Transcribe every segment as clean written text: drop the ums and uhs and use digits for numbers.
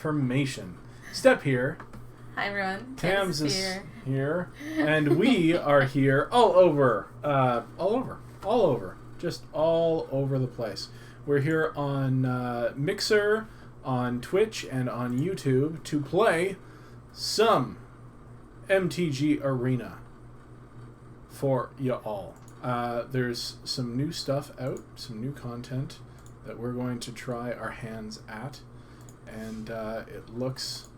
Information. Step here. Hi everyone. Tams is here, and we are here all over, just all over the place. We're here on Mixer, on Twitch, and on YouTube to play some MTG Arena for you all. There's some new stuff out, some new content that we're going to try our hands at, and it looks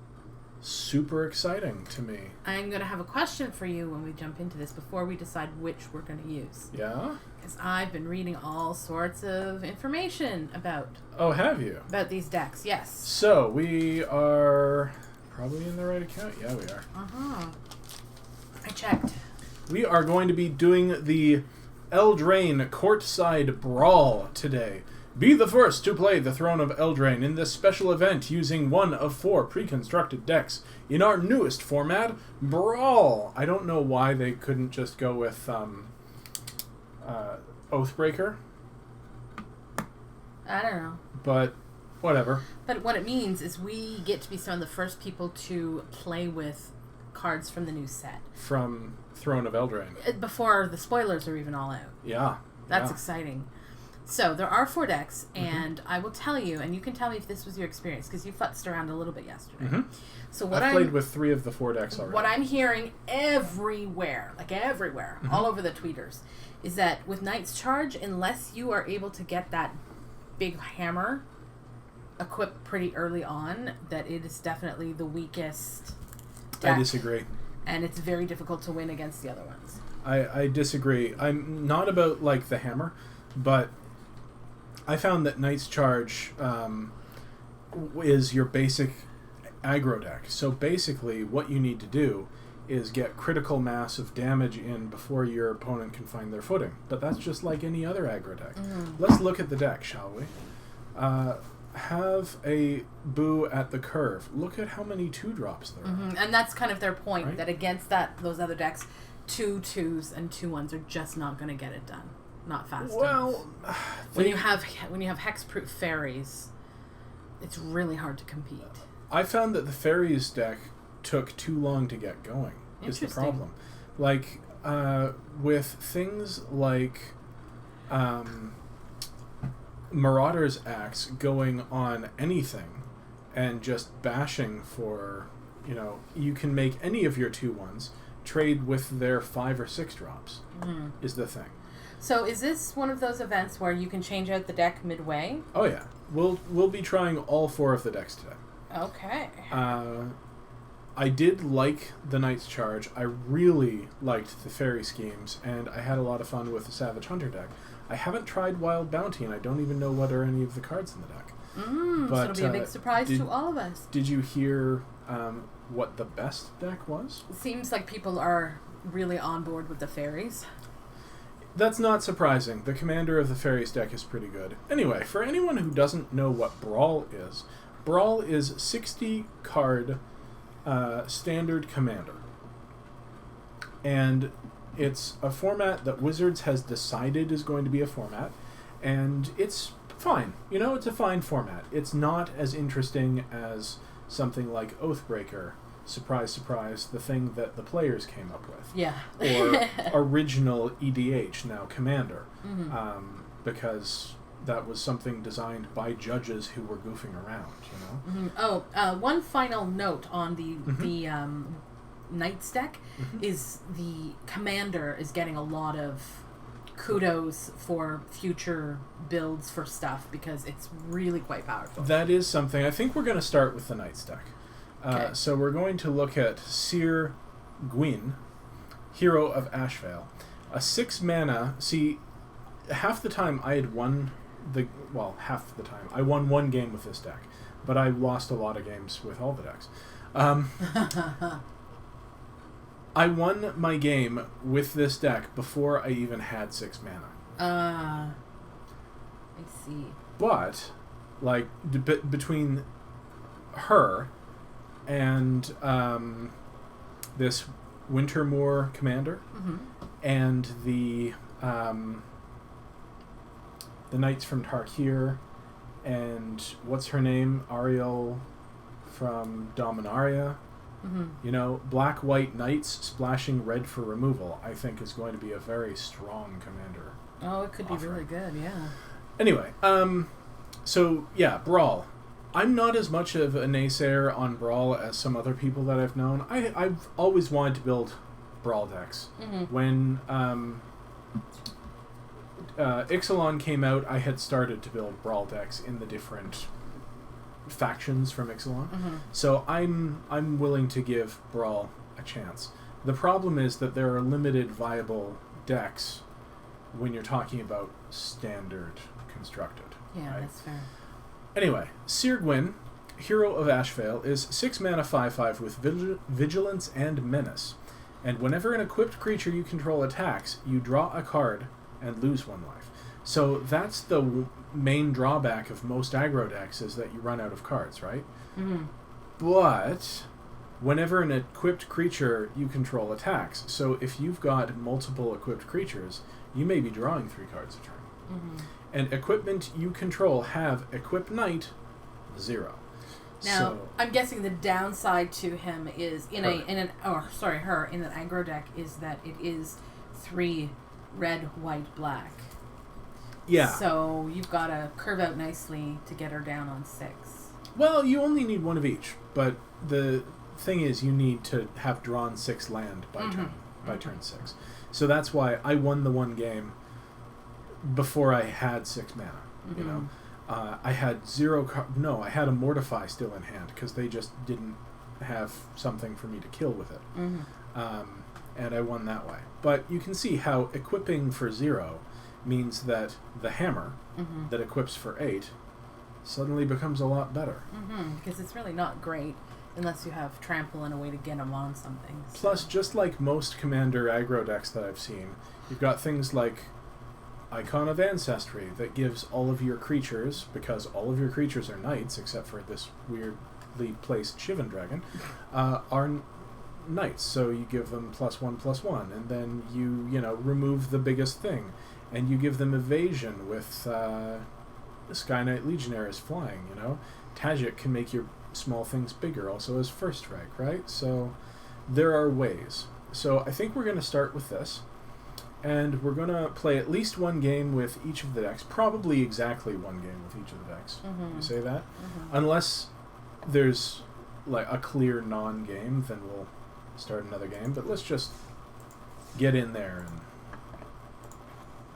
super exciting to me. I'm going to have a question for you when we jump into this before we decide which we're going to use. Yeah? Because I've been reading all sorts of information about... Oh, have you? About these decks, yes. So, we are probably in the right account. Yeah, we are. Uh-huh. I checked. We are going to be doing the Eldraine Courtside Brawl today. Be the first to play the Throne of Eldraine in this special event using one of 4 pre-constructed decks in our newest format, Brawl. I don't know why they couldn't just go with Oathbreaker. I don't know. But whatever. But what it means is we get to be some of the first people to play with cards from the new set. From Throne of Eldraine. Before the spoilers are even all out. Yeah. That's exciting. So, there are 4 decks, and I will tell you, and you can tell me if this was your experience, because you futzed around a little bit yesterday. Mm-hmm. So I've played with 3 of the 4 decks already. What I'm hearing everywhere, all over the tweeters, is that with Knight's Charge, unless you are able to get that big hammer equipped pretty early on, that it is definitely the weakest deck. I disagree. And it's very difficult to win against the other ones. I disagree. I'm not about, like, the hammer, but I found that Knight's Charge is your basic aggro deck. So basically what you need to do is get critical mass of damage in before your opponent can find their footing. But that's just like any other aggro deck. Let's look at the deck, shall we? Have a boo at the curve. Look at how many 2-drops there are. And that's kind of their point, right? that against those other decks, 2 2s and 2 1s are just not going to get it done. Not fast Well, enough. When you have hexproof fairies, it's really hard to compete. I found that the fairies deck took too long to get going. Is the problem. Like with things like Marauder's Axe going on anything and just bashing for, you can make any of your 2-1s trade with their 5 or 6 drops is the thing. So is this one of those events where you can change out the deck midway? Oh yeah, we'll be trying all 4 of the decks today. Okay. I did like the Knight's Charge. I really liked the Fairy Schemes, and I had a lot of fun with the Savage Hunter deck. I haven't tried Wild Bounty, and I don't even know what are any of the cards in the deck. But, so it'll be a big surprise to all of us. Did you hear what the best deck was? It seems like people are really on board with the fairies. That's not surprising. The commander of the Fairies deck is pretty good. Anyway, for anyone who doesn't know what Brawl is 60 card standard commander. And it's a format that Wizards has decided is going to be a format, and it's fine. It's a fine format. It's not as interesting as something like Oathbreaker. Surprise, surprise, the thing that the players came up with. Yeah. Or original EDH, now Commander. Because that was something designed by judges who were goofing around, one final note on the Knights deck is the Commander is getting a lot of kudos for future builds for stuff because it's really quite powerful. That is something. I think we're going to start with the Knights deck. Okay. So we're going to look at Seer Gwyn, Hero of Ashvale. A 6 mana. See, half the time I had won half the time. I won 1 game with this deck, but I lost a lot of games with all the decks. I won my game with this deck before I even had 6 mana. I see. But, like, between her and this Wintermoor commander and the Knights from Tarkir and what's her name? Ariel from Dominaria. Mm-hmm. You know, black-white knights splashing red for removal, I think, is going to be a very strong commander. Oh, it could be offering. really good, yeah. Anyway, so, yeah, Brawl. I'm not as much of a naysayer on Brawl as some other people that I've known. I've always wanted to build Brawl decks. Mm-hmm. When Ixalan came out, I had started to build Brawl decks in the different factions from Ixalan. Mm-hmm. So I'm willing to give Brawl a chance. The problem is that there are limited viable decks when you're talking about standard constructed. Yeah, right? that's fair. Anyway, Sirgwyn, Hero of Ashvale, is 6 mana 5/5 with Vigilance and Menace. And whenever an equipped creature you control attacks, you draw a card and lose 1 life. So that's the main drawback of most aggro decks, is that you run out of cards, right? Mm-hmm. But whenever an equipped creature you control attacks, so if you've got multiple equipped creatures, you may be drawing 3 cards a turn. Mm-hmm. And equipment you control have Equip Knight 0. Now, So, I'm guessing the downside to him is her in an aggro deck is that it is 3 red, white, black. yeah. So you've got to curve out nicely to get her down on 6. Well, you only need 1 of each, but the thing is you need to have drawn 6 land by turn 6. So that's why I won the 1 game before I had 6 mana, you know. I had 0 I had a Mortify still in hand because they just didn't have something for me to kill with it. And I won that way. But you can see how equipping for 0 means that the hammer that equips for 8 suddenly becomes a lot better. Because it's really not great unless you have trample and a way to get them on something. So. Plus, just like most commander aggro decks that I've seen, you've got things like Icon of Ancestry that gives all of your creatures, because all of your creatures are knights except for this weirdly placed Shivan Dragon, are knights. So you give them +1/+1, and then you remove the biggest thing, and you give them evasion with Sky Knight Legionnaires flying. You know, Tajik can make your small things bigger, also as first strike, right? So there are ways. So I think we're going to start with this. And we're going to play at least 1 game with each of the decks. Probably exactly 1 game with each of the decks. You say that? Unless there's like a clear non-game, then we'll start another game. But let's just get in there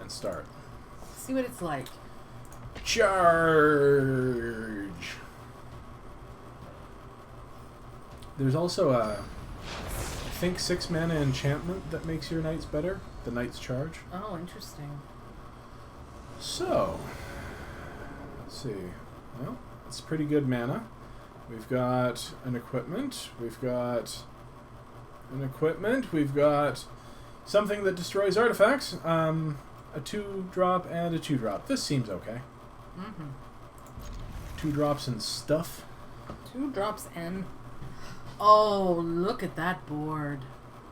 and start. See what it's like. Charge! There's also a, I think, 6 mana enchantment that makes your knights better. The Knight's Charge. Oh, interesting. So, let's see. Well, it's pretty good mana. We've got an equipment. We've got something that destroys artifacts. A 2-drop and a 2-drop. This seems okay. 2 drops and stuff. 2 drops and... Oh, look at that board.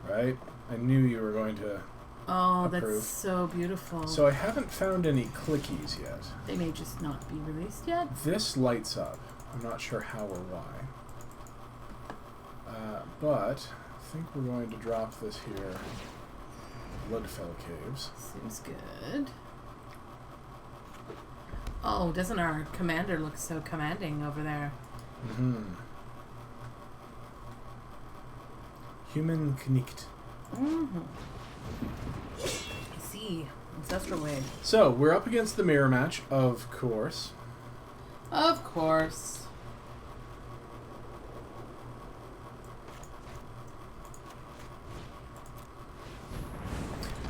Right? I knew you were going to... Oh, approve. That's so beautiful. So I haven't found any clickies yet. They may just not be released yet. This lights up. I'm not sure how or why. But I think we're going to drop this here. Bloodfell Caves. Seems good. Oh, doesn't our commander look so commanding over there? Human Knicht. I see. Ancestral Wave. So, we're up against the mirror match, of course. Of course.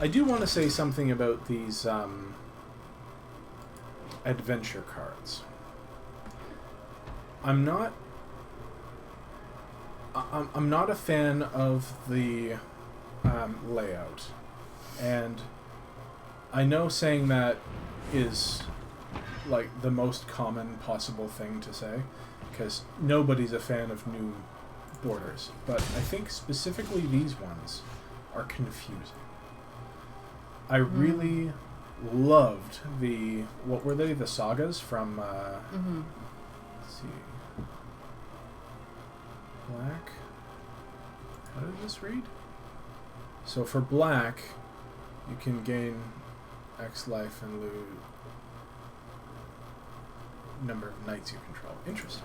I do want to say something about these adventure cards. I'm not a fan of the layout, and I know saying that is like the most common possible thing to say, because nobody's a fan of new borders, but I think specifically these ones are confusing. I really loved what were they? The sagas from, let's see. black. How did this read? So for black, you can gain X life and lose number of knights you control. Interesting.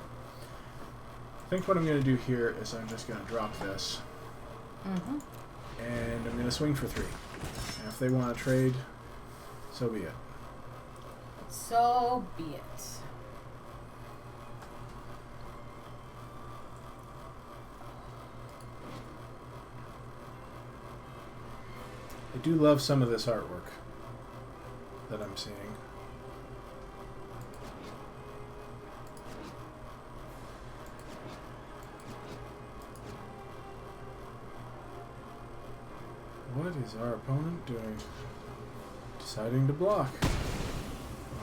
I think what I'm going to do here is I'm just going to drop this. Mm-hmm. And I'm going to swing for 3. And if they want to trade, so be it. So be it. I do love some of this artwork that I'm seeing. What is our opponent doing? Deciding to block.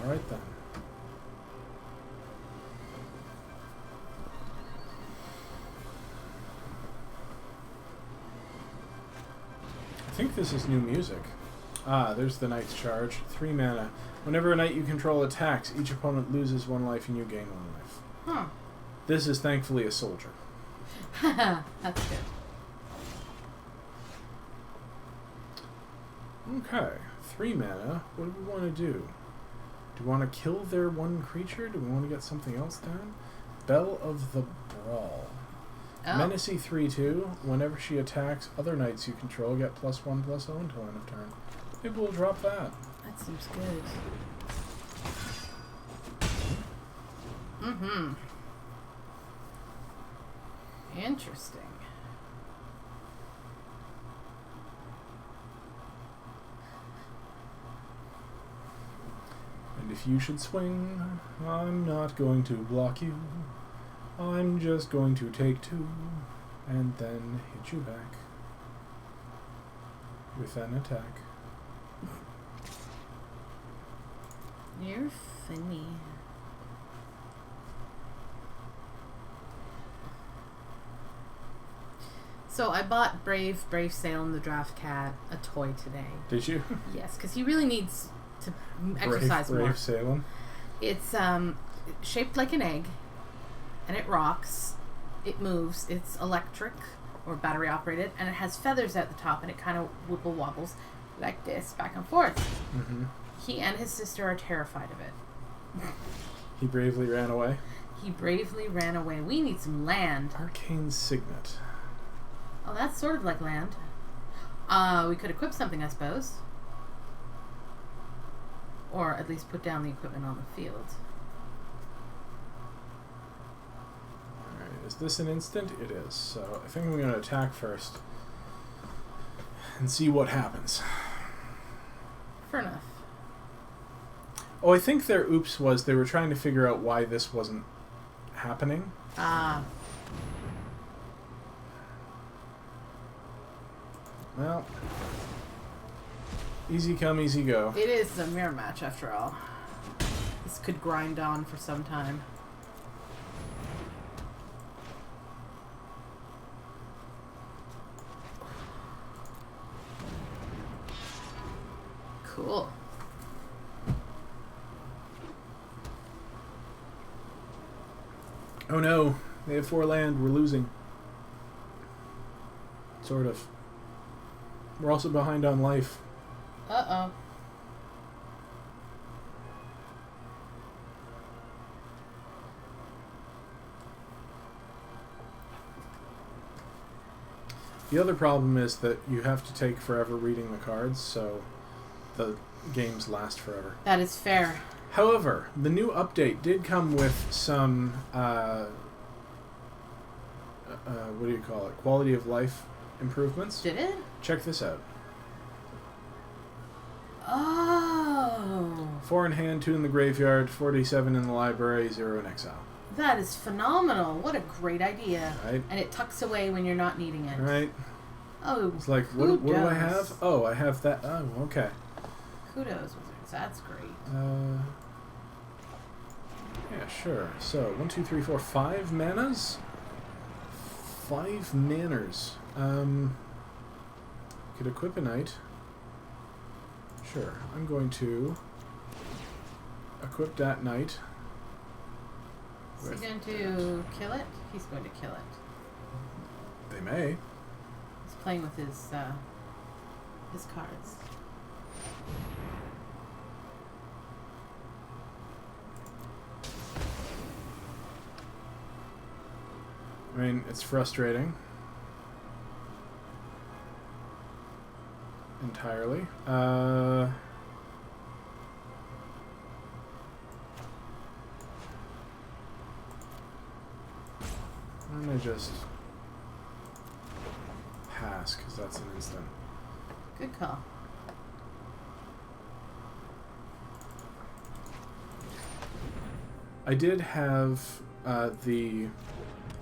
Alright then. I think this is new music. Ah, there's the Knight's Charge. 3 mana. Whenever a knight you control attacks, each opponent loses 1 life and you gain 1 life. Huh. This is thankfully a soldier. That's good. Okay, 3 mana. What do we want to do? Do we want to kill their 1 creature? Do we want to get something else done? Bell of the Brawl. Oh. Menacey 3/2. Whenever she attacks other knights you control, get +1/+0 until end of turn. Maybe we'll drop that. That seems good. Mm-hmm. Interesting. And if you should swing, I'm not going to block you. I'm just going to take 2 and then hit you back with an attack. You're funny. So I bought Brave Salem the Draft Cat a toy today. Did you? Yes, because he really needs to exercise more. Brave Salem? It's shaped like an egg, and it rocks, it moves, it's electric or battery operated, and it has feathers at the top, and it kind of wibble wobbles like this back and forth. Mm-hmm. He and his sister are terrified of it. He bravely ran away. He bravely ran away. We need some land. Arcane Signet. Oh, that's sort of like land. We could equip something, I suppose. Or at least put down the equipment on the field. Alright, is this an instant? It is. So I think I'm going to attack first and see what happens. Fair enough. Oh, I think their oops was they were trying to figure out why this wasn't happening. Ah. Well, easy come, easy go. It is a mirror match after all. This could grind on for some time. Cool. Oh no, they have 4 land, we're losing. Sort of. We're also behind on life. Uh-oh. The other problem is that you have to take forever reading the cards, so the games last forever. That is fair. However, the new update did come with some, what do you call it, quality of life improvements. Did it? Check this out. Oh. 4 in hand, 2 in the graveyard, 47 in the library, 0 in exile. That is phenomenal. What a great idea. Right? And it tucks away when you're not needing it. Right? Oh, It's like, what do I have? Oh, I have that. Oh, okay. Kudos, Wizards. That's great. Yeah, sure. So, 1, 2, 3, 4, 5 manas? 5 manners. Could equip a knight. Sure. I'm going to equip that knight. Is he going to kill it? He's going to kill it. They may. He's playing with his cards. I mean, it's frustrating. Entirely. Why don't I just pass, because that's an instant. Good call. I did have the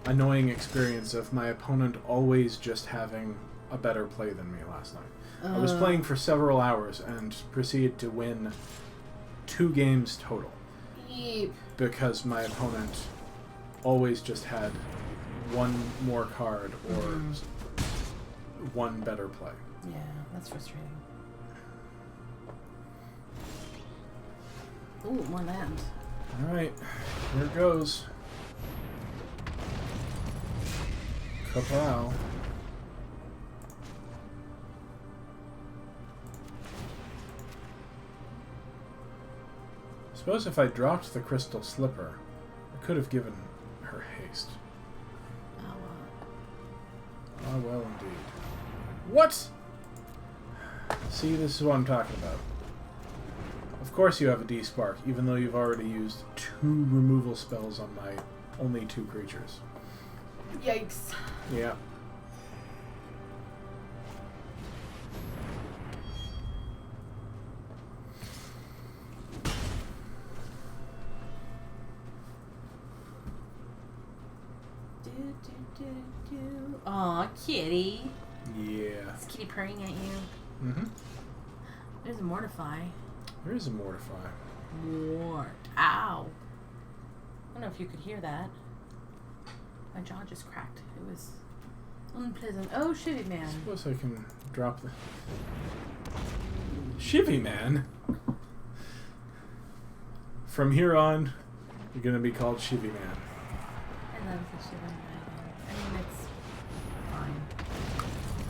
annoying experience of my opponent always just having a better play than me last night. I was playing for several hours and proceeded to win 2 games total. Yeep. Because my opponent always just had one more card or one better play. Yeah, that's frustrating. Ooh, more land. Alright, here it goes. Kapow. Suppose if I dropped the crystal slipper, I could have given her haste. Oh, Ah, well, indeed. What? See, this is what I'm talking about. Of course you have a D-Spark, even though you've already used 2 removal spells on my only 2 creatures. yikes. Yeah. Aw, kitty. Yeah. Is kitty purring at you? Mm-hmm. There's a mortify. There is a mortify. Ow. I don't know if you could hear that. My jaw just cracked. It was unpleasant. Oh, shitty man. Suppose I can drop the... Shivy Man? From here on, you're going to be called Shivy Man. I love the shivy man. I mean, it's fine.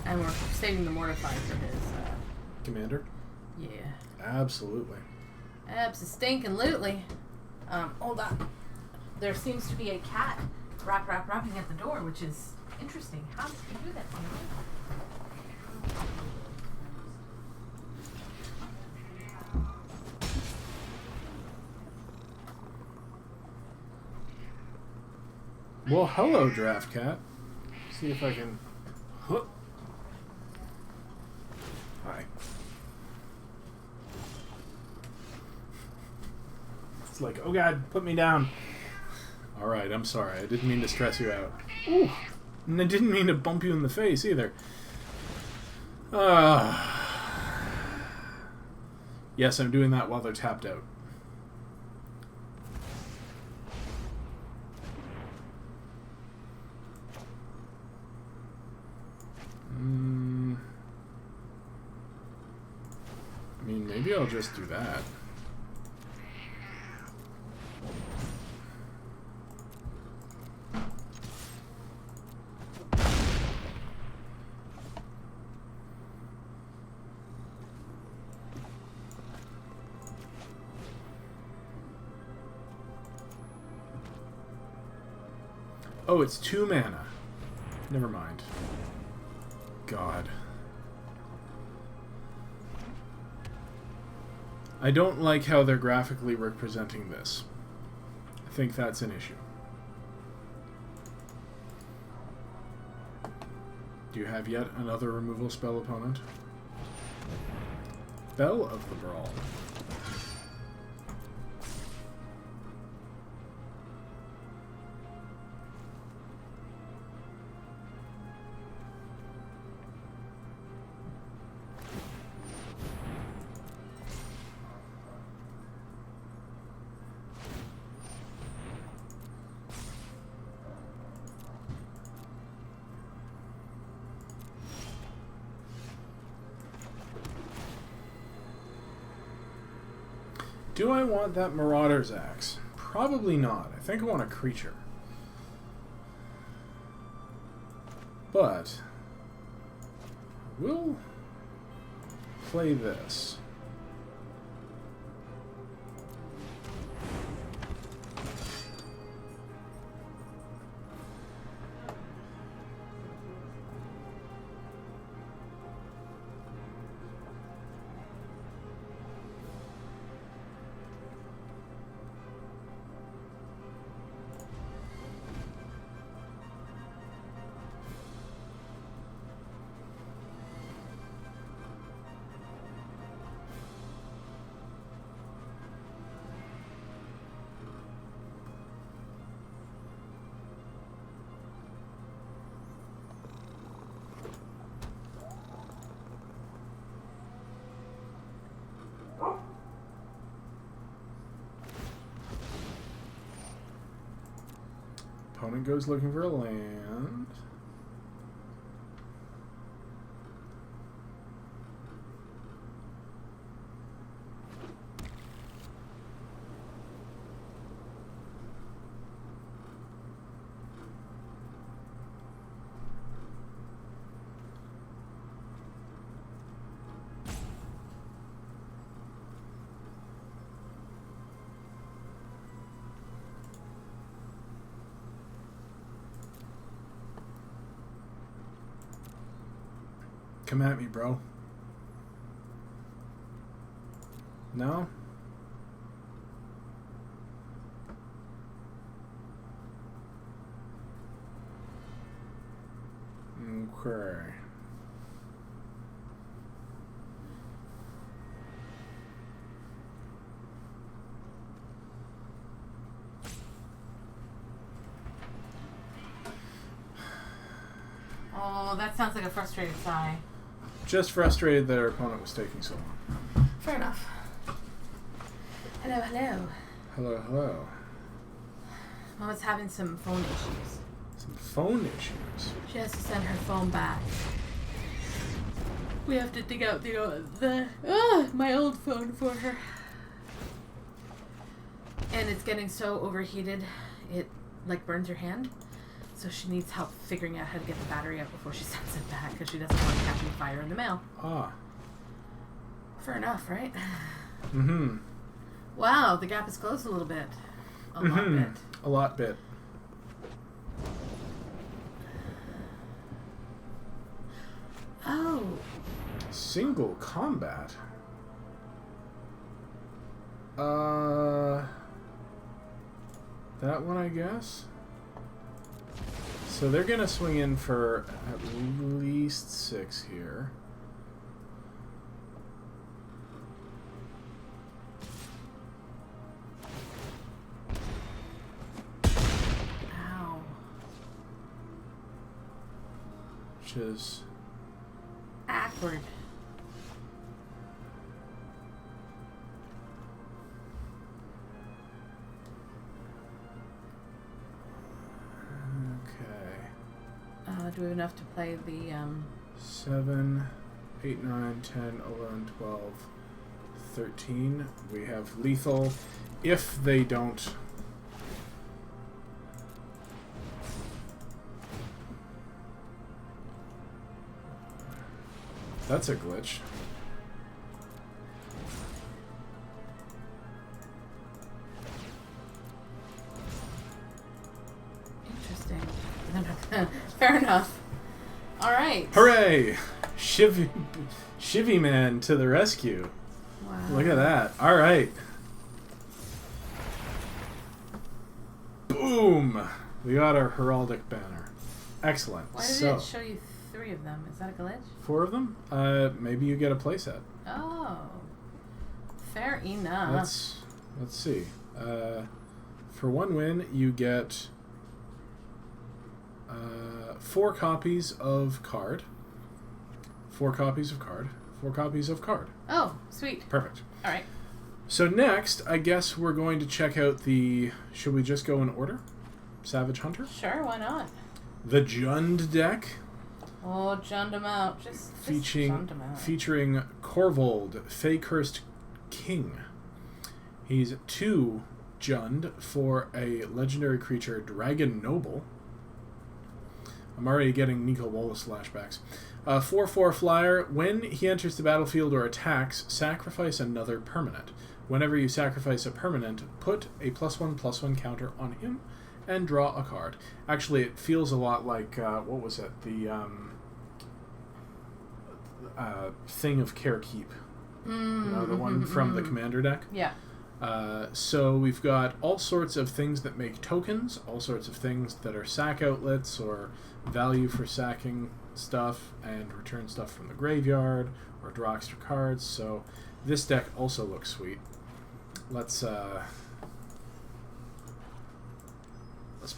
And we're saving the mortify for his, Commander? yeah. Absolutely. Abso-stinkin'-lutely. Hold on. There seems to be a cat rapping at the door, which is interesting. How did you do that to me? Well, hello, Draft Cat. See if I can... Huh. Hi. It's like, oh god, put me down. Alright, I'm sorry. I didn't mean to stress you out. Ooh. And I didn't mean to bump you in the face, either. Yes, I'm doing that while they're tapped out. I mean, maybe I'll just do that. Oh, it's 2 mana. Never mind. God. I don't like how they're graphically representing this. I think that's an issue. Do you have yet another removal spell opponent? Bell of the Brawl. Do I want that Marauder's Axe? Probably not. I think I want a creature. But we'll play this. Opponent goes looking for a land. Come at me, bro. No? Okay. Oh, that sounds like a frustrated sigh. Just frustrated that our opponent was taking so long. Fair enough. Hello, hello. Hello, hello. Mama's having some phone issues. Some phone issues. She has to send her phone back. We have to dig out my old phone for her. And it's getting so overheated, it like burns her hand. So she needs help figuring out how to get the battery out before she sends it back because she doesn't want catching fire in the mail. Ah. Fair enough, right? Mm-hmm. Wow, the gap is closed a little bit. A lot bit. A lot bit. Oh. Single combat. That one, I guess. So they're gonna swing in for at least 6 here. Ow. Which is awkward. Do we have enough to play the 7, 8, 9, 10, 11, 12, 13. We have lethal if they don't. That's a glitch. Interesting. Fair enough. All right. Hooray! Shivy Man to the rescue. Wow. Look at that. All right. Boom! We got our heraldic banner. Excellent. Why did it show you 3 of them? Is that a glitch? 4 of them? Maybe you get a playset. Oh. Fair enough. Let's see. For 1 win, you get 4 copies of card. 4 copies of card. 4 copies of card. Oh, sweet. Perfect. All right. So next, I guess we're going to check out the... Should we just go in order? Savage Hunter? Sure, why not? The Jund deck. Oh, Jund them out. Just Jund them out. Featuring Corvold, Fey-Cursed King. He's 2 Jund for a legendary creature, Dragon Noble. I'm already getting Nico Wallace flashbacks. 4/4 flyer. When he enters the battlefield or attacks, sacrifice another permanent. Whenever you sacrifice a permanent, put a +1/+1 counter on him and draw a card. Actually, it feels a lot like, what was it? The Thing of Care Keep. You know, the one from the Commander deck? Yeah. So we've got all sorts of things that make tokens, all sorts of things that are sack outlets or value for sacking stuff and return stuff from the graveyard or draw extra cards. So this deck also looks sweet. Let's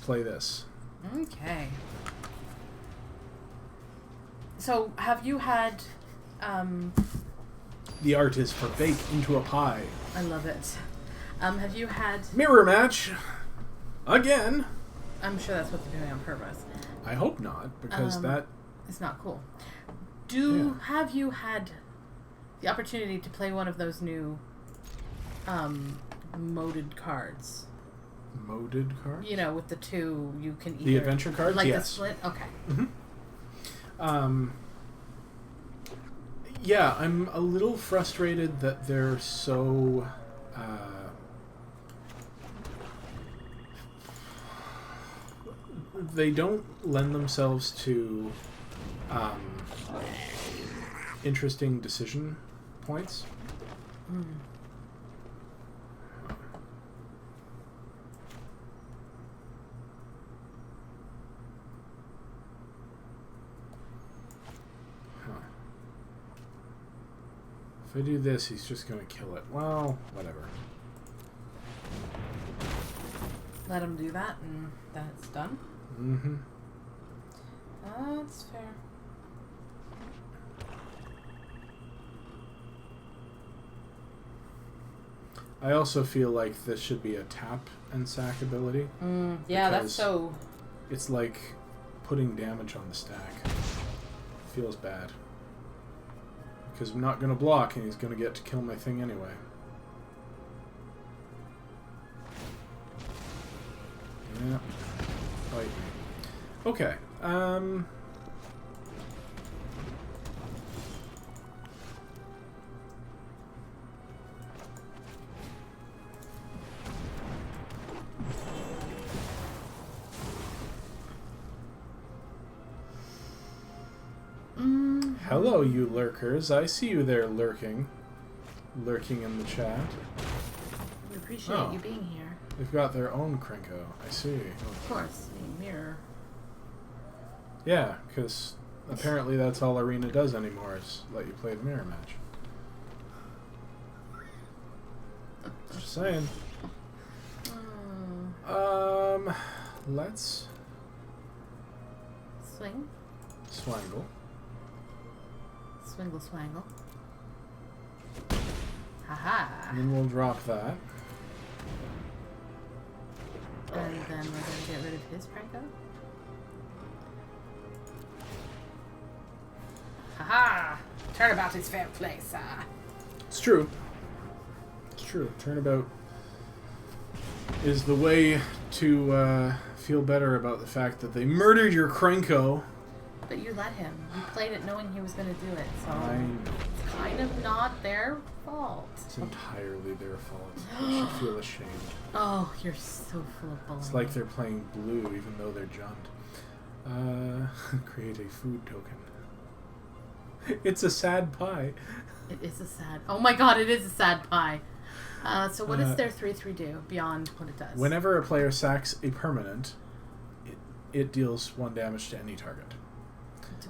play this. Okay. So have you had The art is for bake into a pie. I love it. Have you had Mirror match again. I'm sure that's what they're doing on purpose. I hope not, because that it's not cool. Yeah. Have you had the opportunity to play one of those new moded cards? Moded cards? You know, with the two you can either... The adventure cards? Like yes. the split? Okay. Mm-hmm. Yeah, I'm a little frustrated that they're so... they don't lend themselves to interesting decision points. If I do this, he's just going to kill it. Well, whatever. Let him do that, and then it's done. Mm-hmm. That's fair. I also feel like this should be a tap and sack ability. Yeah, that's so... It's like putting damage on the stack. Feels bad. Because I'm not going to block, and he's going to get to kill my thing anyway. Yeah. Bite me. Okay. Hello, you lurkers. I see you there lurking. Lurking in the chat. We appreciate you being here. They've got their own Krenko. I see. Of course, a mirror. Yeah, because apparently that's all Arena does anymore is let you play the mirror match. Just saying. Let's Swing. swangle. Swingle swangle. Haha. And then we'll drop that. And then we're going to get rid of his Pranko. Haha! Turnabout is fair play, sir. It's true. It's true. Turnabout is the way to feel better about the fact that they murdered your Krenko. But you let him. You played it knowing he was going to do it, so I know. it's kind of not their fault. It's entirely their fault. They should feel ashamed. Oh, you're so full of bullying. It's like they're playing blue even though they're jumped. Create a food token. It's a sad pie. It is a sad... Oh my god, it is a sad pie. So what does their 3/3 do beyond what it does? Whenever a player sacks a permanent, it deals 1 damage to any target.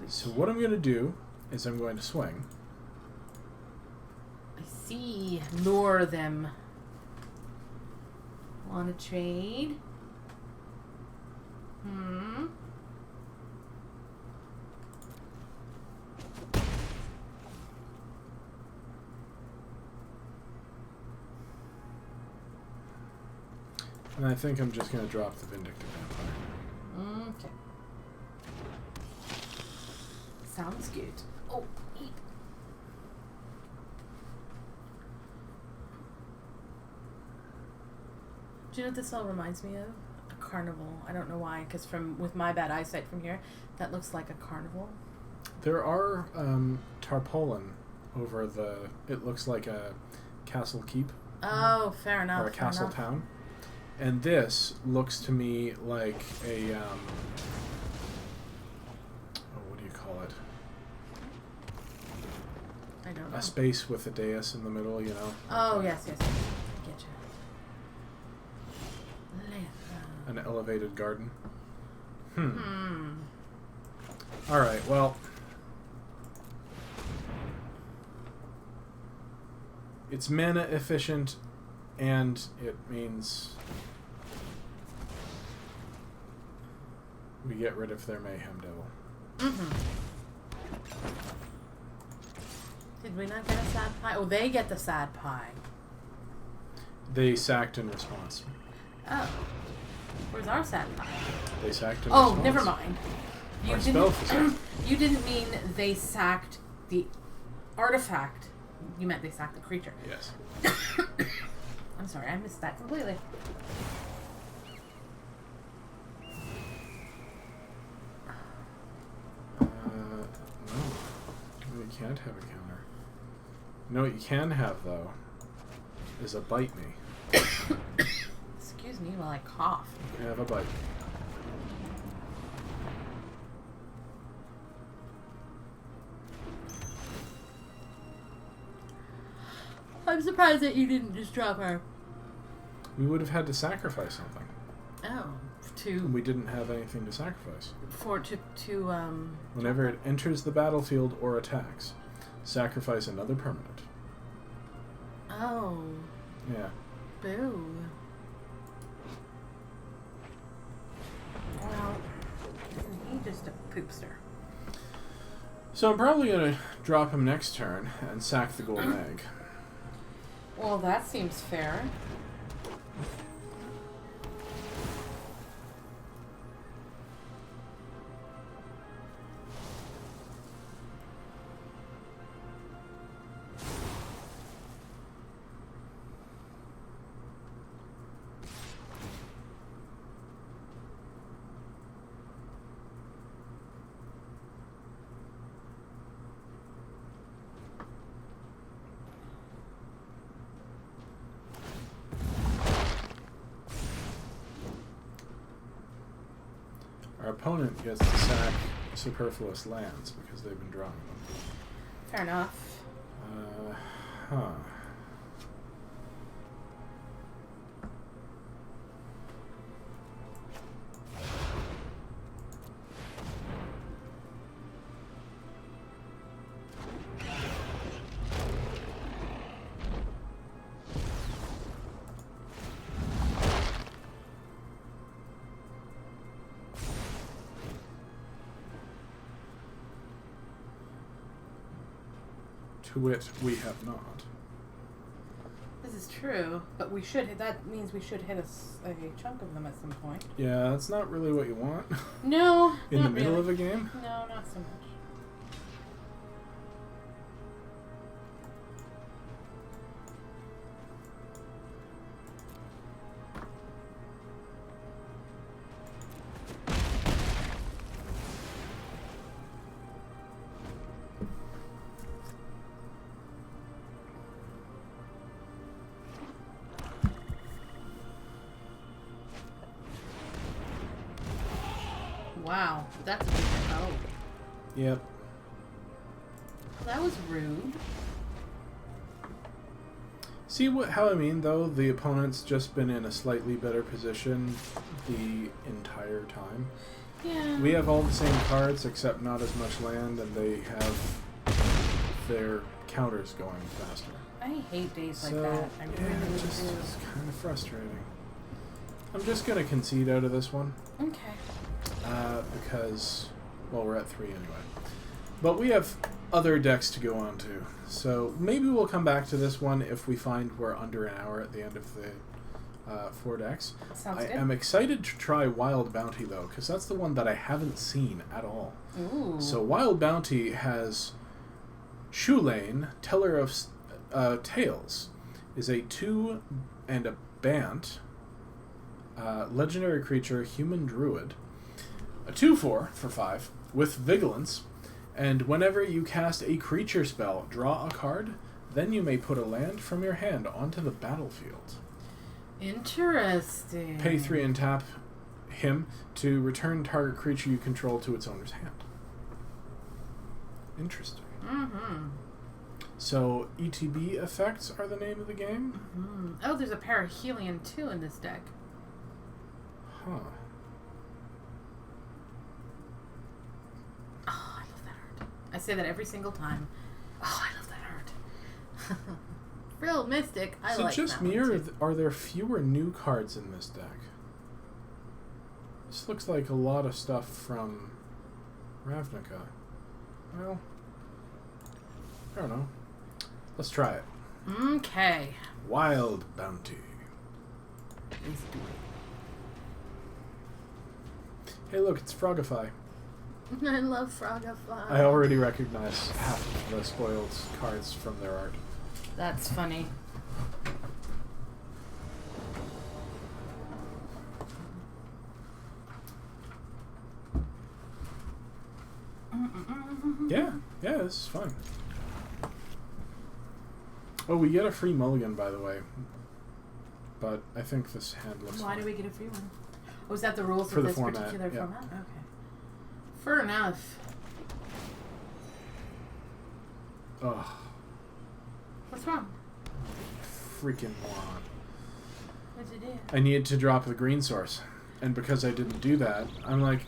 So what I'm going to do is I'm going to swing. I see. Lure them. Want to trade? And I think I'm just going to drop the Vindictive Vampire. Okay. Sounds good. Oh, eat. Do you know what this all reminds me of? A carnival. I don't know why, because with my bad eyesight from here, that looks like a carnival. There are tarpaulin over the... It looks like a castle keep. Oh, fair enough. Or a castle town. And this looks to me like a... what do you call it? I don't know. A space with a dais in the middle, you know? Oh, yes. I get you. An elevated garden. Alright, well... It's mana efficient, and it means we get rid of their Mayhem Devil. Did we not get a sad pie? Oh, they get the sad pie. They sacked in response. Oh. Where's our sad pie? They sacked in response. Oh, never mind. You didn't mean they sacked the artifact. You meant they sacked the creature. Yes. I'm sorry, I missed that completely. No. You can't have a counter. You know what you can have, though, is a bite me. Excuse me while I cough. You can have a bite. I'm surprised that you didn't just drop her. We would have had to sacrifice something. Oh, We didn't have anything to sacrifice. Whenever it enters the battlefield or attacks, sacrifice another permanent. Oh. Yeah. Boo. Well, isn't he just a poopster? So I'm probably going to drop him next turn and sack the golden egg. Well, that seems fair. Our opponent gets to sack superfluous lands because they've been drawing them. Fair enough. Huh. To wit, we have not. This is true, but we should. That means we should hit a chunk of them at some point. Yeah, that's not really what you want. No, In the middle really. of a game? No, not so much. Wow, that's a big oh. Yep. That was rude. See how I mean, though? The opponent's just been in a slightly better position the entire time. Yeah. We have all the same cards, except not as much land, and they have their counters going faster. I hate days So, like that. I yeah, really it's do. kind of frustrating. I'm just going to concede out of this one. Okay. Because, well, we're at 3 anyway. But we have other decks to go on to. So maybe we'll come back to this one if we find we're under an hour at the end of the 4 decks. Sounds I good. am excited to try Wild Bounty, though, because that's the one that I haven't seen at all. Ooh. So Wild Bounty has Shoelane, Teller of Tales, is a 2 and a Bant. legendary creature, human druid. A 2/4 for 5 with vigilance. And whenever you cast a creature spell, draw a card, then you may put a land from your hand onto the battlefield. Interesting. Pay 3 and tap him to return target creature you control to its owner's hand. Interesting. Mm-hmm. So, ETB effects are the name of the game? Mm-hmm. Oh, there's a Parahelion too in this deck. Huh. Oh, I love that art. I say that every single time. Oh, I love that art. Real Mystic. I like that. Is it just me, or are there fewer new cards in this deck? This looks like a lot of stuff from Ravnica. Well, I don't know. Let's try it. Okay. Wild Bounty. Let's do it. Hey, look, it's Frogify. I love Frogify. I already recognize half of the spoiled cards from their art. That's funny. Yeah, this is fine. Oh, we get a free mulligan, by the way. But I think this hand looks Why fine. do we get a free one? Oh, is that the rules For of the this format, particular yeah. format? Okay. Fair enough. Ugh, What's wrong? freaking moron. What'd you do? I needed to drop the green source. And because I didn't do that, I'm like,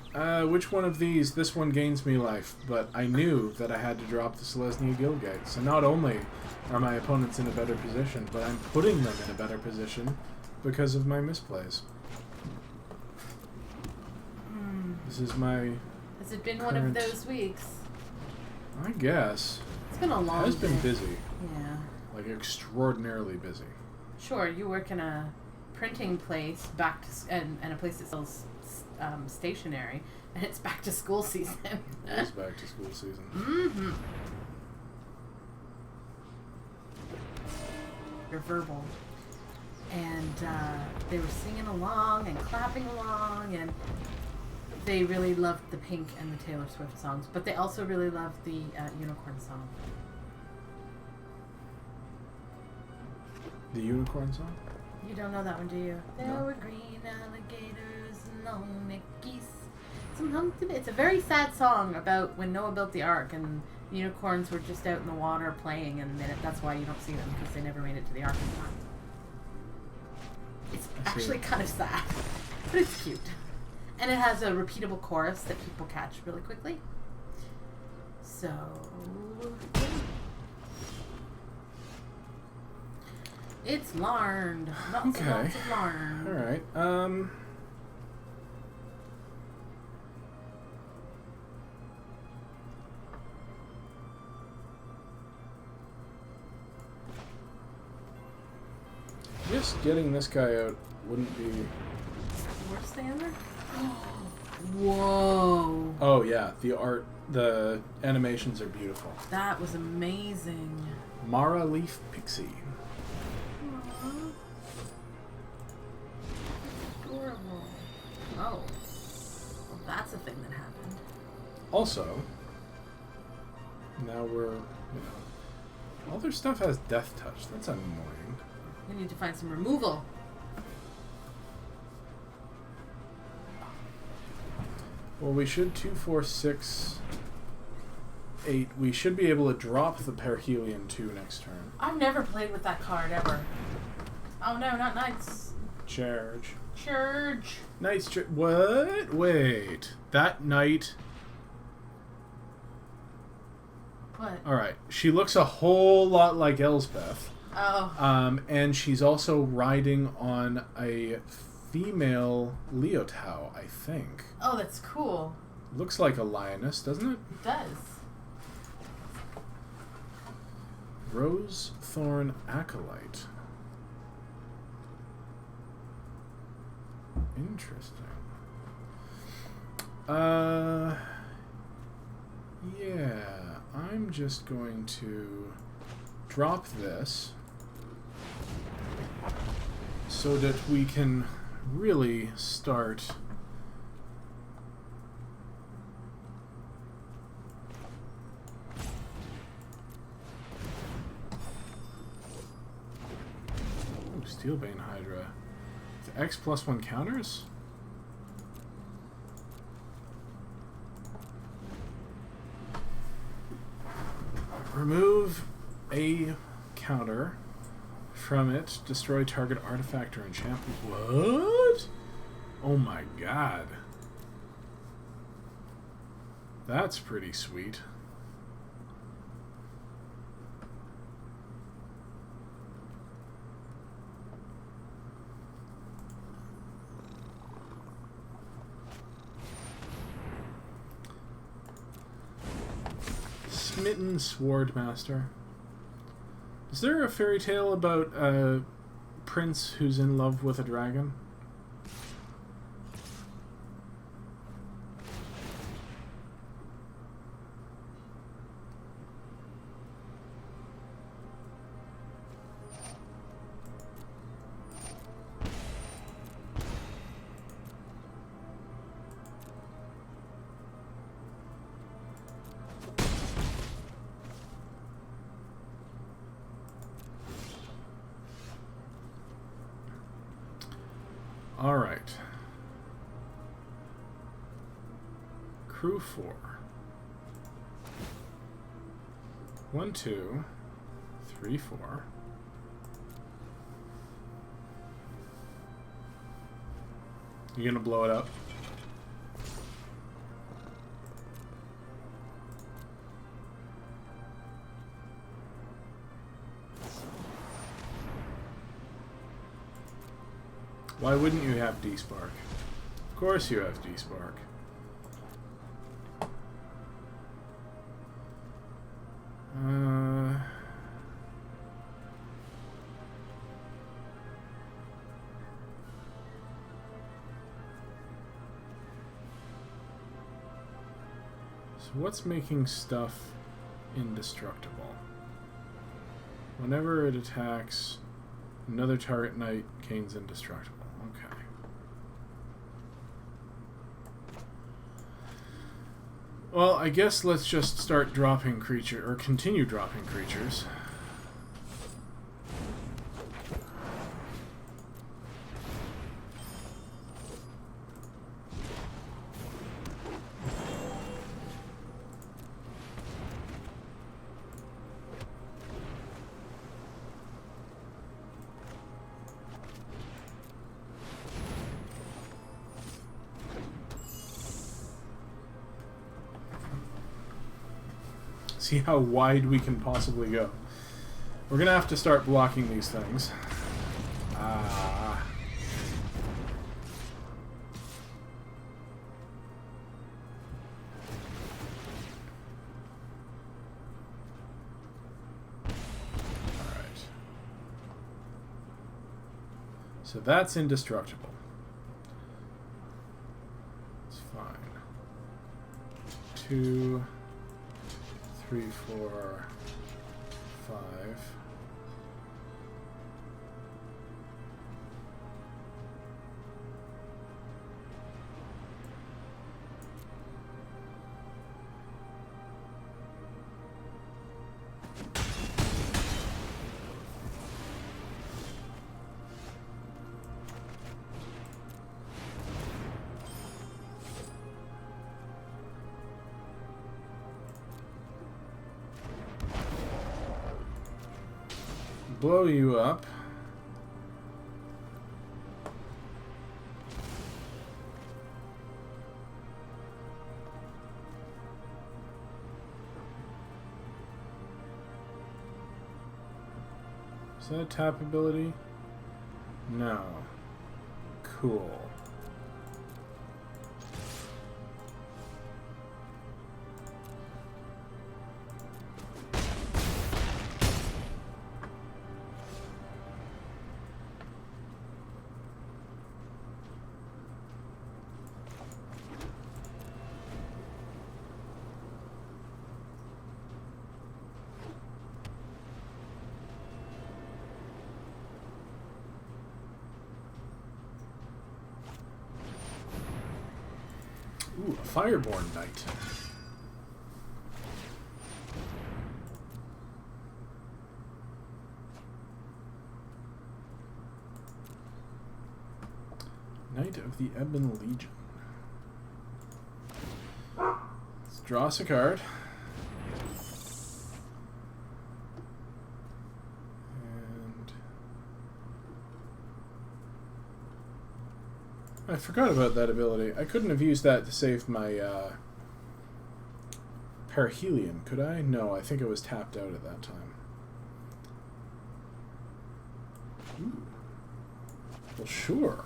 which one of these? This one gains me life. But I knew that I had to drop the Selesnya Guildgate. So not only are my opponents in a better position, but I'm putting them in a better position because of my misplays. This is my... Has it been one of those weeks? I guess. It's been a long It has been day. busy. Yeah. Like, extraordinarily busy. Sure, you work in a printing place and a place that sells stationery, and it's back to school season. It is back to school season. Mm-hmm. They're verbal. And they were singing along and clapping along, and they really loved the Pink and the Taylor Swift songs, but they also really loved the Unicorn song. The Unicorn song? You don't know that one, do you? No. There were green alligators and long-necked geese. It's a very sad song about when Noah built the Ark and the unicorns were just out in the water playing, and that's why you don't see them, because they never made it to the Ark in time. It's actually kind of sad, but it's cute. And it has a repeatable chorus that people catch really quickly. So... yeah. It's Larned. Lots and lots of Larned. Alright, just getting this guy out wouldn't be... Worst thing ever? Whoa. Oh yeah, the art, the animations are beautiful. That was amazing. Mara Leaf Pixie. Aww. Adorable. Oh. Well, that's a thing that happened. Also, now we're, all their stuff has Death Touch. That's annoying. We need to find some removal. Well, we should 2, 4, 6, 8. We should be able to drop the Perhelion 2 next turn. I've never played with that card ever. Oh no, not Knights. Charge. Charge. Knight's what? Wait. That knight. What? Alright. She looks a whole lot like Elspeth. Oh. And she's also riding on a female Leotau, I think. Oh, that's cool. Looks like a lioness, doesn't it? It does. Rose Thorn Acolyte. Interesting. Yeah, I'm just going to drop this so that we can really start Steelbane Hydra. The X +1 counters? Remove a counter from it. Destroy target artifact or enchantment. What? Oh my god. That's pretty sweet. Smitten Swordmaster. Is there a fairy tale about a prince who's in love with a dragon? All right. Crew 4. 1, 2, 3, 4. You gonna blow it up? Why wouldn't you have D-Spark? Of course you have D-Spark. So what's making stuff indestructible? Whenever it attacks, another target knight gains indestructible. Okay. Well, I guess let's just start dropping creature, or continue dropping creatures. See how wide we can possibly go. We're gonna have to start blocking these things. Ah. Alright. So that's indestructible. It's fine. 2, 3, 4, 5. Blow you up. Is that a tap ability? No. Cool. Fireborn Knight. Knight of the Ebon Legion. Let's draw us a card. And I forgot about that ability. I couldn't have used that to save my Perihelion, could I? No, I think it was tapped out at that time. Ooh. Well, sure.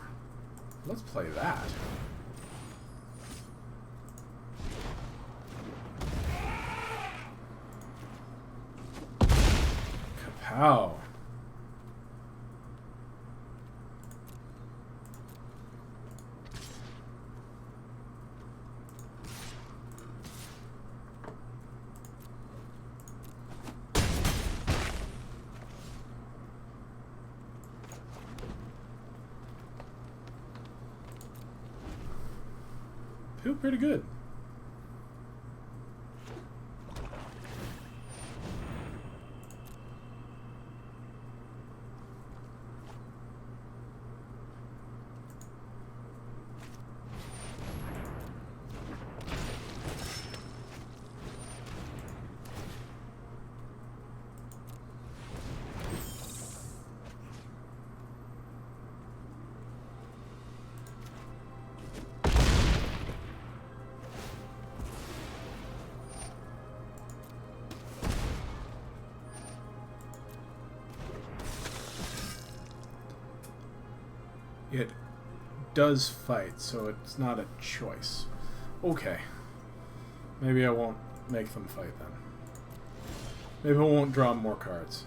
Let's play that. Kapow. Feel pretty good. It does fight, so it's not a choice. Okay. Maybe I won't make them fight then. Maybe I won't draw more cards.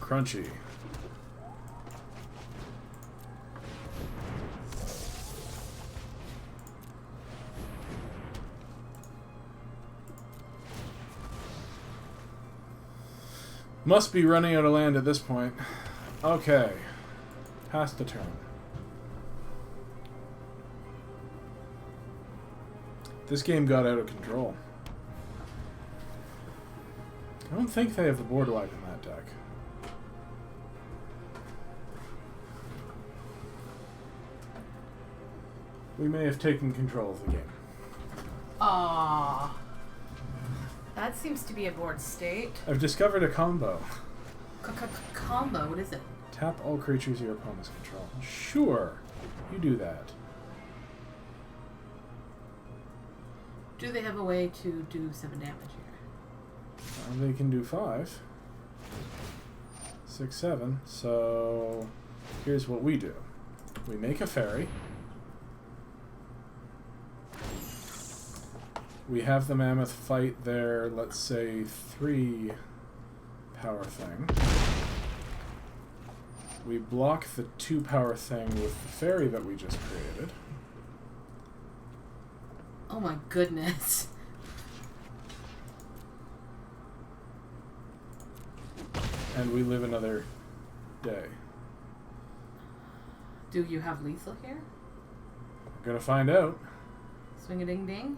Crunchy. Must be running out of land at this point. Okay. Pass the turn. This game got out of control. I don't think they have the board wipe in that deck. We may have taken control of the game. Aww. That seems to be a board state. I've discovered a combo. Combo? What is it? Tap all creatures your opponents control. Sure. You do that. Do they have a way to do 7 damage here? They can do 5. 6, 7. So here's what we do. We make a fairy. We have the mammoth fight their, let's say, 3 power thing. We block the 2 power thing with the fairy that we just created. Oh my goodness. And we live another day. Do you have lethal here? We're gonna find out. Swing a ding ding.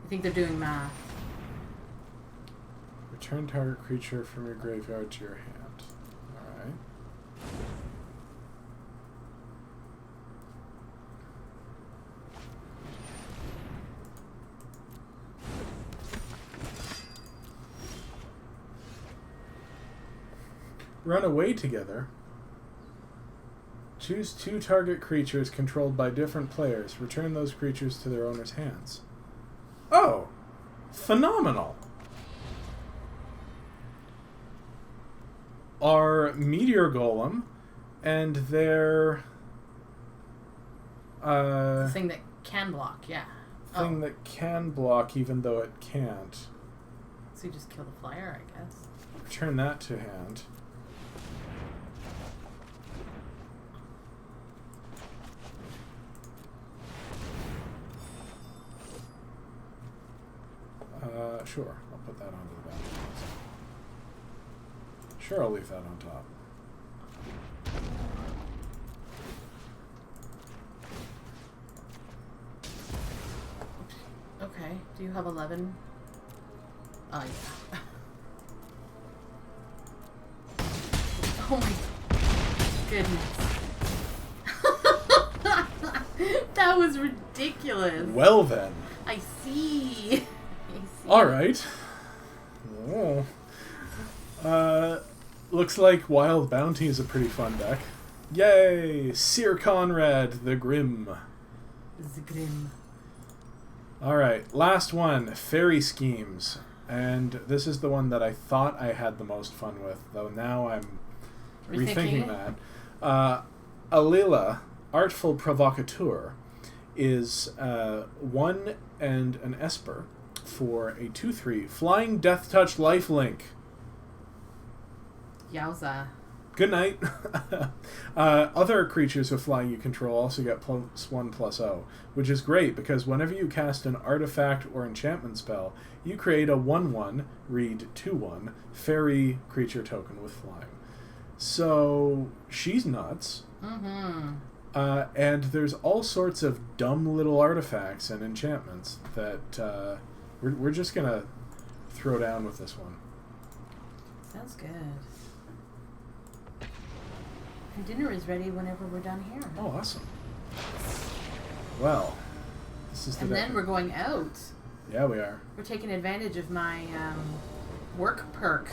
I think they're doing math. Return target creature from your graveyard to your hand. Alright. Run away together. Choose 2 target creatures controlled by different players. Return those creatures to their owner's hands. Oh! Phenomenal! Our Meteor Golem and they're... The thing that can block, yeah. Thing that can block even though it can't. So you just kill the flyer, I guess. Return that to hand. Sure, I'll put that onto the back. Sure, I'll leave that on top. Okay, do you have 11? Oh, yeah. Oh my goodness. That was ridiculous. Well then. I see. Alright. Oh. Looks like Wild Bounty is a pretty fun deck. Yay! Sir Conrad the Grim. The Grim. Alright, last one. Fairy Schemes. And this is the one that I thought I had the most fun with, though now I'm rethinking that. Alila, Artful Provocateur, is 1 and an Esper for a 2/3 Flying Death Touch Lifelink. Yowza. Good night. Other creatures with flying you control also get +1/+0, which is great because whenever you cast an artifact or enchantment spell, you create a 1/1, read 2/1, fairy creature token with flying. So she's nuts. Mm-hmm. And there's all sorts of dumb little artifacts and enchantments that we're just going to throw down with this one. Sounds good. And dinner is ready whenever we're done here. Oh, awesome. Well, this is the And then we're going out. Yeah, we are. We're taking advantage of my work perk.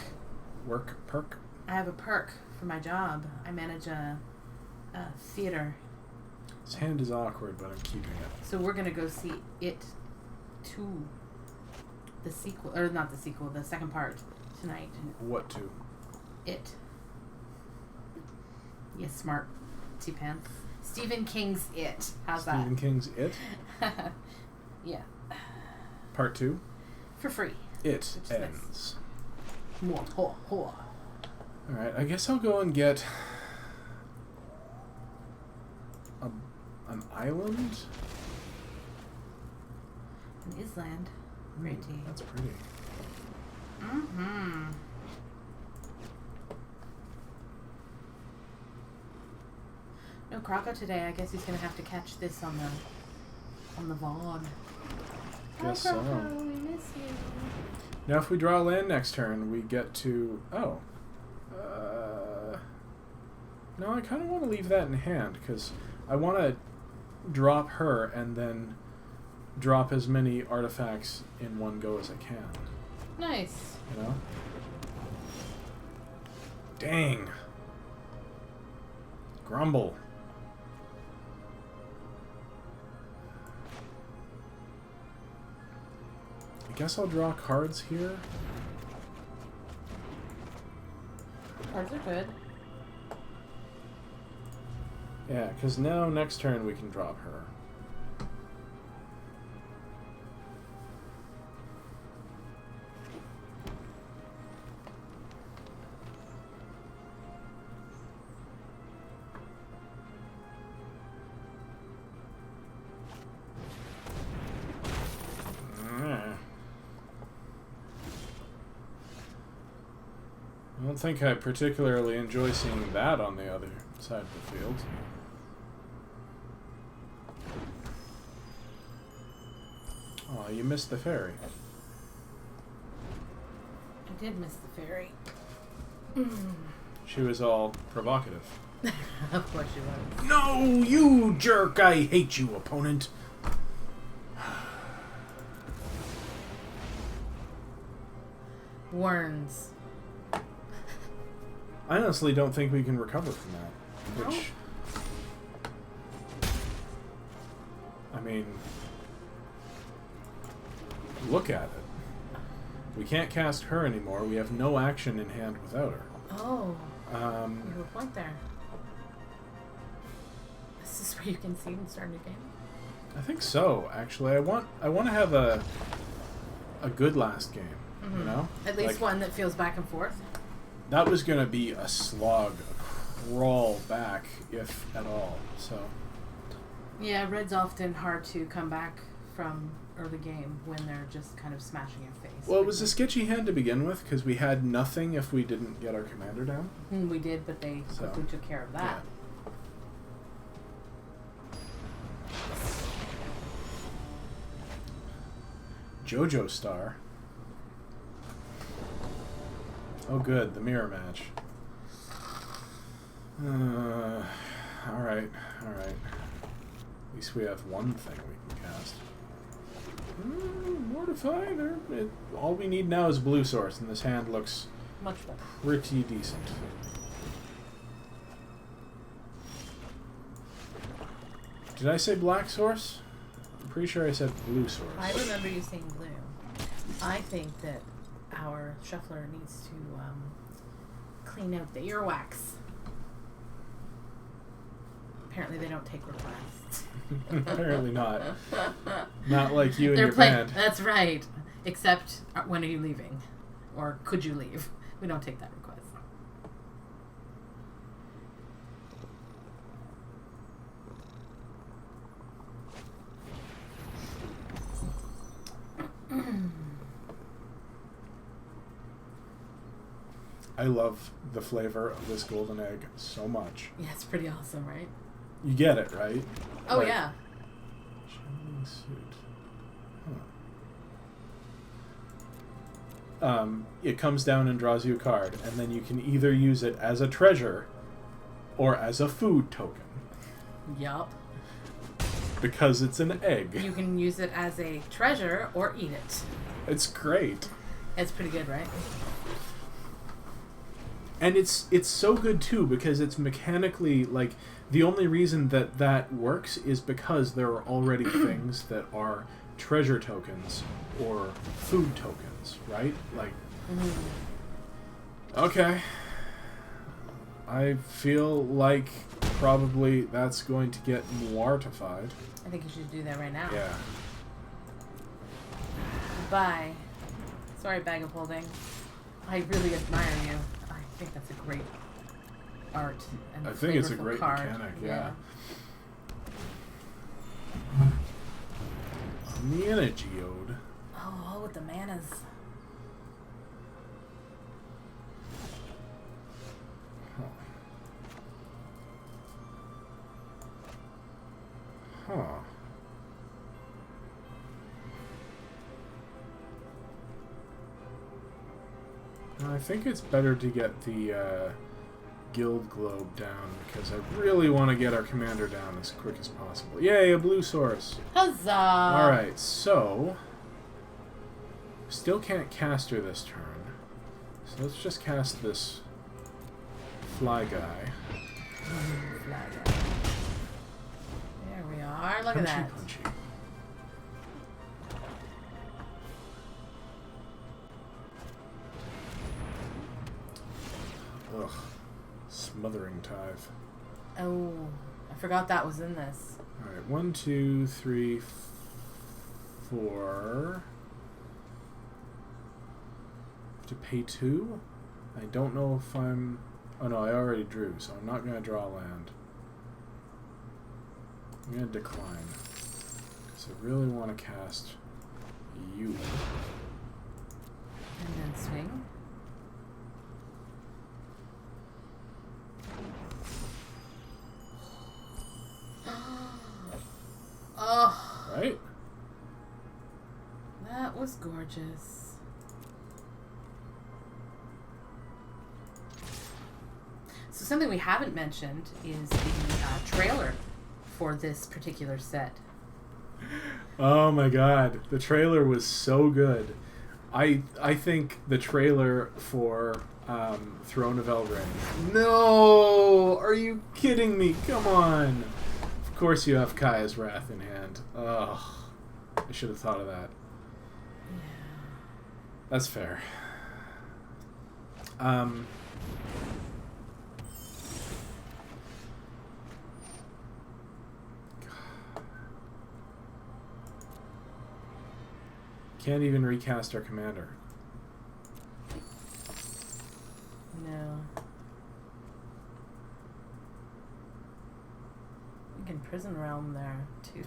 Work perk? I have a perk for my job. I manage a theater. His hand is awkward, but I'm keeping it. So we're going to go see It 2. The sequel, or not the sequel, the second part tonight. What to? It. Yes, smart T-Pants. Stephen King's It. How's that? Stephen King's It? Yeah. Part 2? For free. It ends. Nice. Alright, I guess I'll go and get an island? An island. Pretty. That's pretty. Mm-hmm. No Croco today. I guess he's gonna have to catch this on the VOD. Guess Hi, so. Croco, we miss you. Now if we draw land next turn, we get to... Oh. No, I kind of want to leave that in hand, because I want to drop her and then drop as many artifacts in one go as I can. Nice. You know? Dang. Grumble. I guess I'll draw cards here. Cards are good. Yeah, because now next turn we can drop her. I don't think I particularly enjoy seeing that on the other side of the field. Oh, you missed the fairy. I did miss the fairy. She was all provocative. Of course she was. No, you jerk! I hate you, opponent. Worms. I honestly don't think we can recover from that. Which, I mean, look at it. We can't cast her anymore. We have no action in hand without her. Oh. You have a point there. where you can see and start a new game? I think so. Actually, I want to have a good last game. Mm-hmm. You know, at least one that feels back and forth. That was gonna be a slog, a crawl back, if at all. So. Yeah, red's often hard to come back from early game when they're just kind of smashing your face. Well, it was a sketchy hand to begin with because we had nothing if we didn't get our commander down. We did, but they quickly took care of that. Yeah. JoJo Star. Oh, good, the mirror match. Alright. At least we have one thing we can cast. Mortify. All we need now is blue source, and this hand looks much better. Pretty decent. Did I say black source? I'm pretty sure I said blue source. I remember you saying blue. I think that our shuffler needs to clean out the earwax. Apparently they don't take requests. Apparently not. Not like you and They're your band. That's right. Except, when are you leaving? Or could you leave? We don't take that request. I love the flavor of this golden egg so much. Yeah, it's pretty awesome, right? You get it, right? Oh, like, yeah. Shining suit. Huh. It comes down and draws you a card, and then you can either use it as a treasure or as a food token. Yup. Because it's an egg. You can use it as a treasure or eat it. It's great. It's pretty good, right? And it's so good too because it's mechanically like the only reason that works is because there are already things that are treasure tokens or food tokens, right? Like, okay, I feel like probably that's going to get Muartified. I think you should do that right now. Yeah. Goodbye. Sorry, bag of holding. I really admire you. I think that's a great art and I think it's a great card. mechanic, yeah. Mana Geode. Oh, with the manas. Huh. I think it's better to get the Guild Globe down because I really want to get our commander down as quick as possible. Yay, a blue source! Huzzah! Alright, so still can't cast her this turn. So let's just cast this fly guy. Fly guy. There we are. Look at that. Punchy. Ugh. Smothering Tithe. Oh, I forgot that was in this. Alright, 1, 2, 3, 4. Have to pay 2? I don't know if I'm... Oh no, I already drew, so I'm not going to draw land. I'm going to decline. Because I really want to cast you. And then swing. Oh. Right? That was gorgeous. So something we haven't mentioned is the trailer for this particular set. Oh my god, the trailer was so good. I think the trailer for Throne of Eldraine. No! Are you kidding me? Come on! Of course you have Kaya's Wrath in hand. Ugh. I should have thought of that. Yeah. That's fair. Can't even recast our commander. No. We can Prison Realm there, too.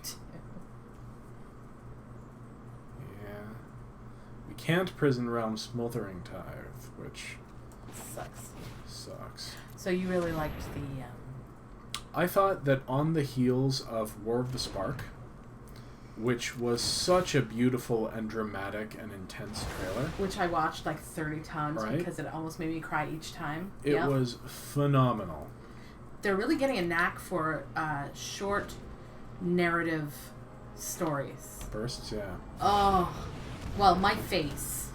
Yeah. We can't Prison Realm Smothering Tithe, which... Sucks. So you really liked the... I thought that on the heels of War of the Spark, which was such a beautiful and dramatic and intense trailer. Which I watched like 30 times right? Because it almost made me cry each time. It was phenomenal. They're really getting a knack for short narrative stories. Bursts, yeah. Oh, well, my face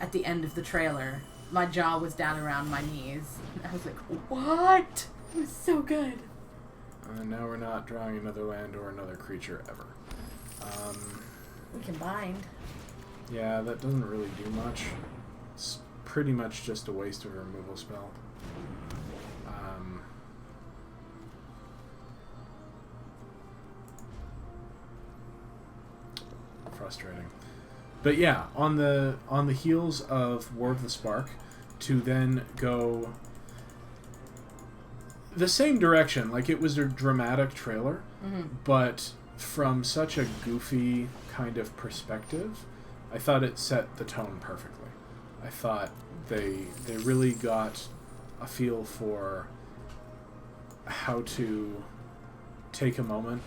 at the end of the trailer, my jaw was down around my knees. I was like, what? It was so good. And now we're not drawing another land or another creature ever. We can bind. Yeah, that doesn't really do much. It's pretty much just a waste of a removal spell. Frustrating. But yeah, on the heels of War of the Spark, to then go the same direction, like it was a dramatic trailer, but from such a goofy kind of perspective, I thought it set the tone perfectly. I thought they really got a feel for how to take a moment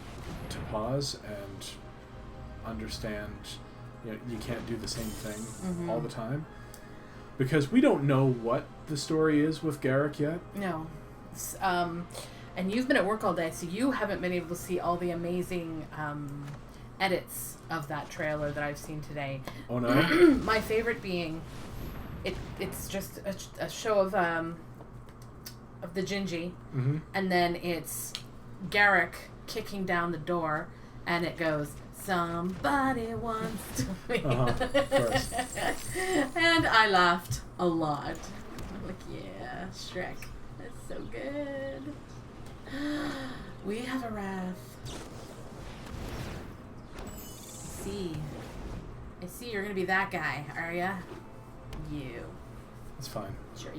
to pause and understand, you know, you can't do the same thing all the time, because we don't know what the story is with Garrick yet. No. And you've been at work all day, so you haven't been able to see all the amazing edits of that trailer that I've seen today. Oh no. My favorite being it's just a show of the Gingy, and then it's Garrick kicking down the door, and it goes, "Somebody wants to be." Of course. And I laughed a lot. I'm like, yeah, Shrek. That's so good. We have a wrath. I see you're gonna be that guy, are ya? You. It's fine. Jerk.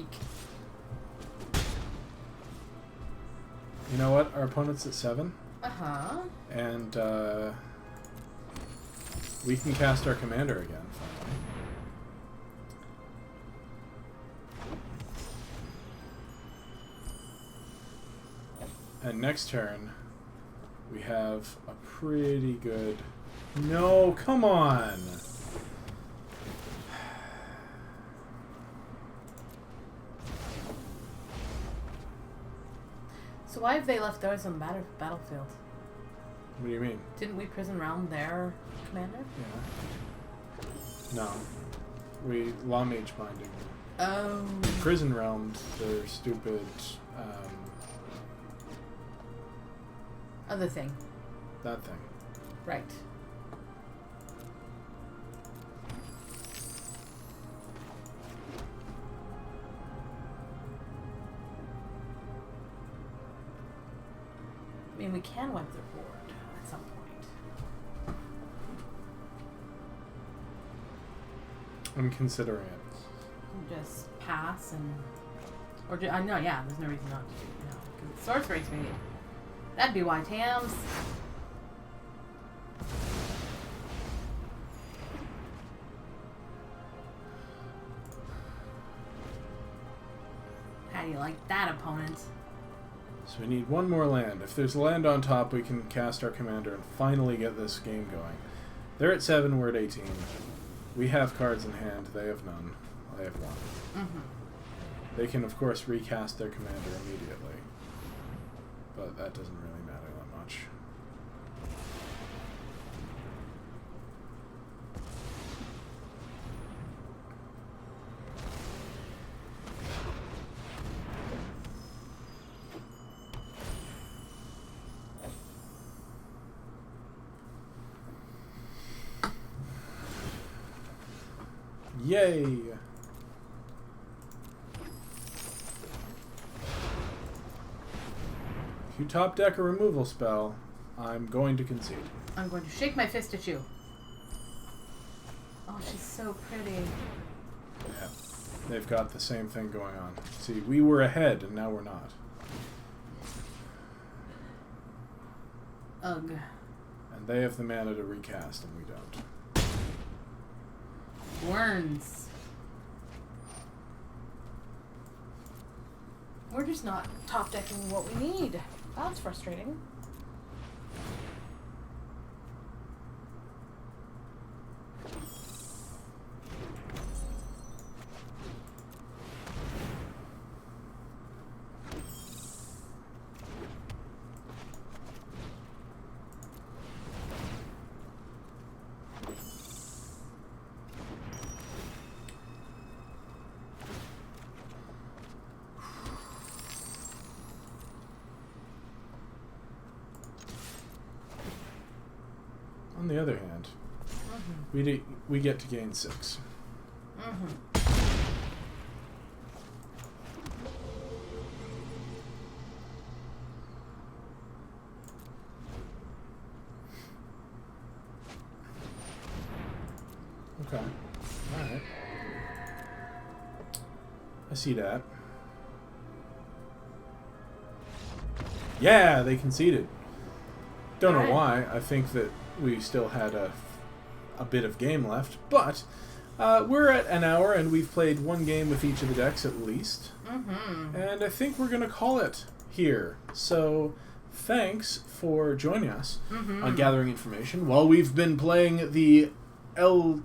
You know what? Our opponent's at 7. Uh-huh. And we can cast our commander again, finally. And next turn, we have a pretty good... No, come on! So why have they left theirs on the battlefield? What do you mean? Didn't we Prison Realm their commander? Yeah. No. We Law Mage Binding. Oh. Prison Realms, they're stupid... Other thing. that thing. Right. I mean, we can wipe their board at some point. I'm considering it. Just pass and... Or I know, yeah, there's no reason not to do it now. Because sorcerer's made. That'd be why, Tams. How do you like that, opponent? So we need one more land. If there's land on top, we can cast our commander and finally get this game going. They're at 7, we're at 18. We have cards in hand, they have none. I have 1. They can, of course, recast their commander immediately. But that doesn't really matter that much. Yay! If you top deck a removal spell, I'm going to concede. I'm going to shake my fist at you. Oh, she's so pretty. Yeah. They've got the same thing going on. See, we were ahead, and now we're not. Ugh. And they have the mana to recast, and we don't. Worms. We're just not top decking what we need. That's frustrating. On the other hand, we get to gain 6. Okay. Alright. I see that. Yeah, they conceded. Don't know why. I think that we still had a bit of game left, but we're at an hour and we've played one game with each of the decks at least. And I think we're going to call it here. So thanks for joining us on Gathering Information while we've been playing the Eldraine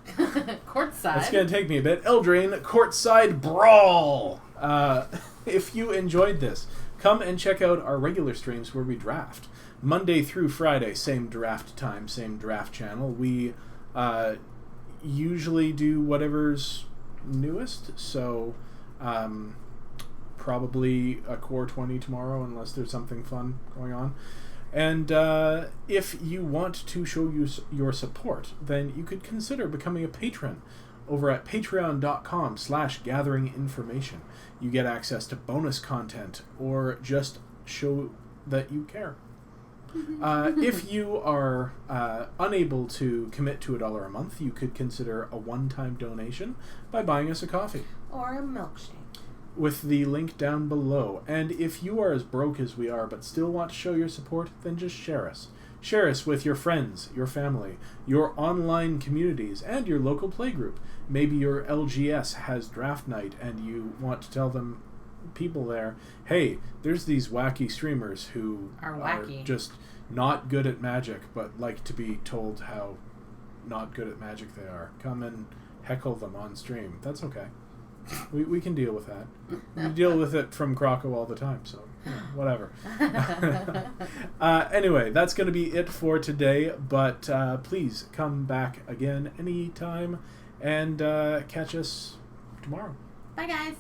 Courtside. It's going to take me a bit. Eldraine Courtside Brawl. If you enjoyed this, come and check out our regular streams where we draft. Monday through Friday, same draft time, same draft channel. We usually do whatever's newest, so probably a Core 20 tomorrow unless there's something fun going on. And if you want to show your support, then you could consider becoming a patron over at patreon.com/gatheringinformation. You get access to bonus content or just show that you care. If you are unable to commit to $1 a month, you could consider a one-time donation by buying us a coffee. Or a milkshake. With the link down below. And if you are as broke as we are but still want to show your support, then just share us. Share us with your friends, your family, your online communities, and your local playgroup. Maybe your LGS has draft night and you want to tell them people there, hey, there's these wacky streamers who are just not good at Magic but like to be told how not good at Magic they are. Come and heckle them on stream. That's okay. We can deal with that. We deal with it from Croco all the time, so whatever. Anyway, that's going to be it for today, but please come back again anytime and catch us tomorrow. Bye, guys.